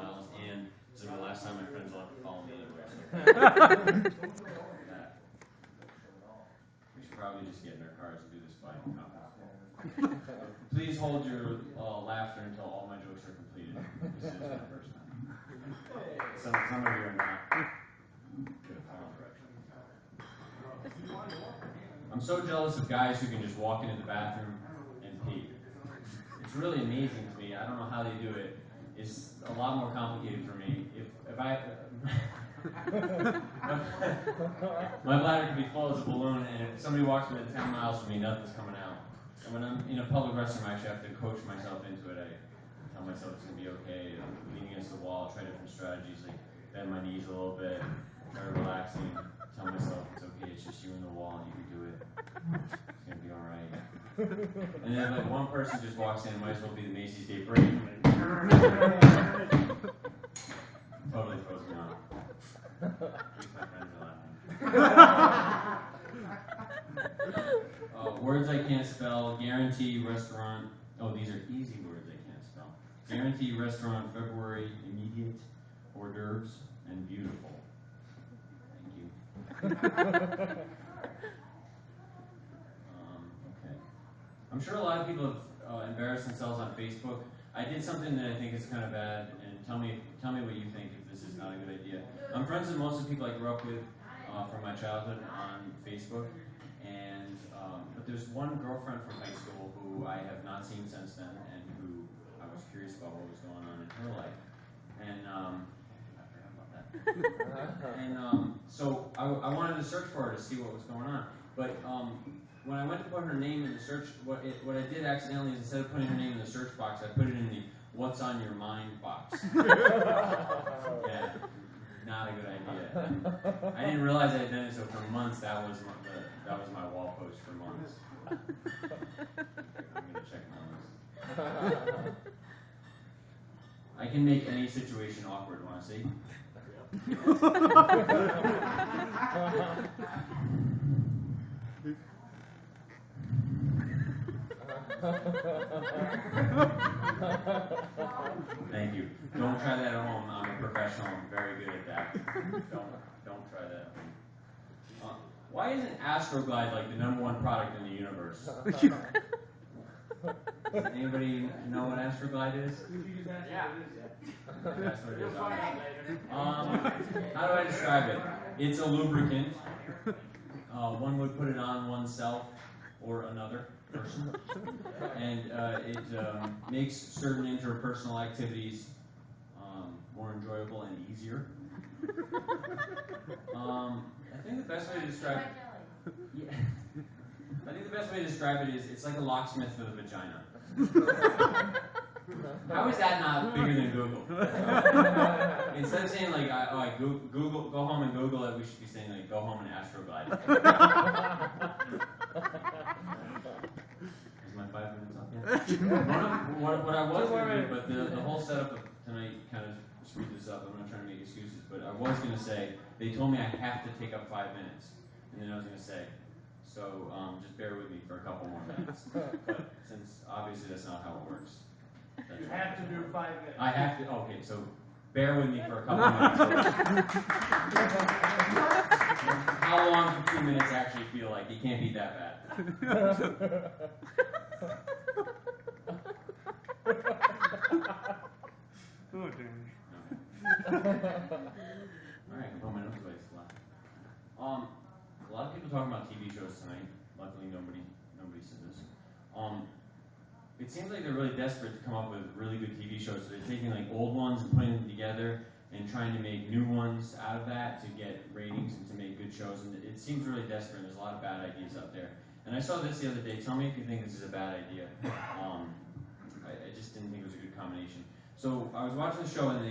miles, and this is the last time my friends will have to follow me anywhere. So that. We should probably just get in our cars and do this by conference call. Please hold your laughter until all my jokes are completed. This is my first time. Some of you are not going to follow directions. I'm so jealous of guys who can just walk into the bathroom and pee. It's really amazing to me. I don't know how they do it. It's a lot more complicated for me. If I my bladder could be full as a balloon, and if somebody walks within 10 miles from me, nothing's coming out. And when I'm in a public restroom, I actually have to coach myself into it. I tell myself it's going to be okay. I'm leaning against the wall, try different strategies, like bend my knees a little bit, try relaxing, tell myself it's okay, it's just you and the wall, you can do it. It's going to be all right. And then like one person just walks in, it might as well be the Macy's Day Parade. Totally throws me off. At least my friends are laughing. Words I can't spell. Guarantee restaurant. Oh, these are easy words I can't spell. Guarantee restaurant February, immediate, hors d'oeuvres, and beautiful. Thank you. Okay. I'm sure a lot of people have embarrassed themselves on Facebook. I did something that I think is kind of bad, and tell me what you think if this is not a good idea. I'm friends with most of the people I grew up with from my childhood on Facebook, and but there's one girlfriend from high school who I have not seen since then, and who I was curious about what was going on in her life, and I forgot about that. And so I wanted to search for her to see what was going on, but when I went to put her name in the search, what I did accidentally is instead of putting her name in the search box, I put it in the "What's on your mind" box. Yeah, not a good idea. I didn't realize I had done it, so for months that was my wall post for months. I'm gonna check my list. I can make any situation awkward. Want to see? Thank you. Don't try that at home. I'm a professional. I'm very good at that. Don't try that at home. Why isn't Astroglide like the #1 product in the universe? Does anybody know what Astroglide is? Yeah. That's what it is. How do I describe it? It's a lubricant. One would put it on oneself or another person, and it makes certain interpersonal activities more enjoyable and easier. I think the best way to describe yeah, I think the best way to describe it is it's like a locksmith for the vagina. How is that not bigger than Google? Instead of saying like Google, go home and Google it, we should be saying like go home and Astroglide. Is my 5 minutes up yet? What I was going to do, but the whole setup of tonight kind of screwed this up. I'm not trying to make excuses, but I was going to say they told me I have to take up 5 minutes, and then I was going to say, so just bear with me for a couple more minutes. But since obviously that's not how it works. You have to do 5 minutes. I have to. Okay, so bear with me for a couple minutes. How long do 2 minutes actually feel like? It can't be that bad. Oh, damn. All right, well, my nose is left. A lot of people talking about TV shows tonight. Luckily, nobody said this. It seems like they're really desperate to come up with really good TV shows. So they're taking like old ones and putting them together and trying to make new ones out of that to get ratings and to make good shows. And it seems really desperate. There's a lot of bad ideas out there. And I saw this the other day. Tell me if you think this is a bad idea. I just didn't think it was a good combination. So I was watching the show, and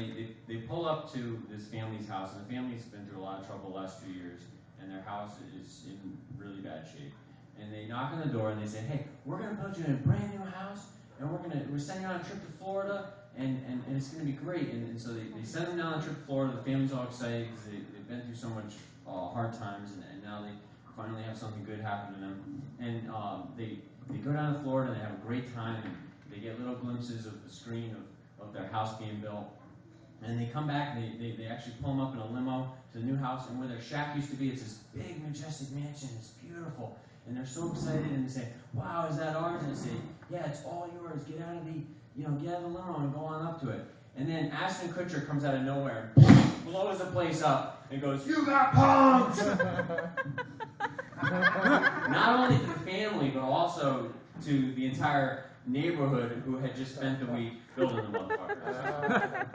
they pull up to this family's house, and the family's been through a lot of trouble the last few years, and their house is in really bad shape. And they knock on the door, and they say, hey, we're going to put you in a brand new house, and we're sending you on a trip to Florida, and it's going to be great. And so they send them down on a trip to Florida. The family's all excited because they've been through so much hard times, and now they finally have something good happen to them. And they go down to Florida, and they have a great time, and they get little glimpses of the screen of their house being built. And they come back, and they actually pull him up in a limo to the new house, and where their shack used to be, it's this big, majestic mansion. It's beautiful. And they're so excited, and they say, wow, is that ours? And they say, yeah, it's all yours. Get out of the limo and go on up to it. And then Ashton Kutcher comes out of nowhere, blows the place up, and goes, you got punked! Not only to the family, but also to the entire neighborhood who had just spent the week building the motherfucker.